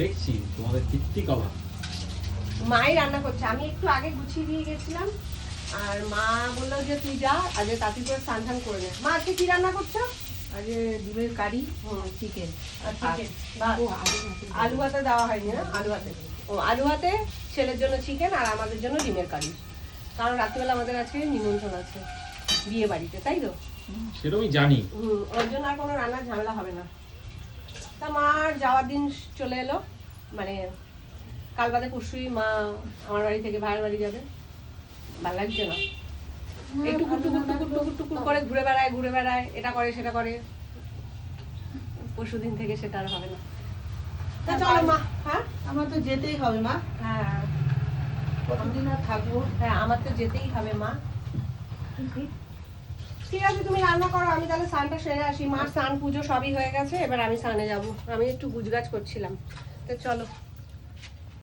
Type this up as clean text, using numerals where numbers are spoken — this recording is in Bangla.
দেখছি তোমাদের কীর্তি কলা। মাই রান্না করছে, আমি একটু আগে গুছিয়ে দিয়ে গেছিলাম আর মা বললো যে তুই যা আজকে তাঁতি করে স্নান টান করে নে। মা আজকে কি রান্না করছো? আজকে ডিমের কারি, চিকেন আর চিকেন, আলু ভাতে দেওয়া হয়নি না? আলু ভাতে, ও আলু ভাতে, ছেলের জন্য চিকেন আর আমাদের জন্য ডিমের কারি, কারণ রাত্রিবেলা আমাদের আজকে নিমন্ত্রণ আছে বিয়ে বাড়িতে, তাই তো? সেরকমই জানি। ওর জন্য আর কোনো রান্নার ঝামেলা হবে না। তা মার যাওয়ার দিন চলে এলো, মানে কাল বাদে পরশুই মা আমার বাড়ি থেকে ভাইয়ের বাড়ি যাবে। ভালো লাগছে না, এই টুকুর টুকুর টুকুর টুকুর টুকুর করে ঘুরে বেড়ায়, এটা করে সেটা করে। পরশু দিন থেকে সেটা আর হবে না। তা চলো মা। হ্যাঁ, আমার তো যেতেই হবে মা, হ্যাঁ কতদিন আর থাকবো। হ্যাঁ, আমার তো যেতেই হবে মা। ঠিক আছে, তুমি রান্না করো, আমি তাহলে স্নানটা সেরে আসি। মার স্নান পুজো সবই হয়ে গেছে, এবার আমি স্নানে যাবো। আমি একটু গুজগাছ করছিলাম, তো চলো।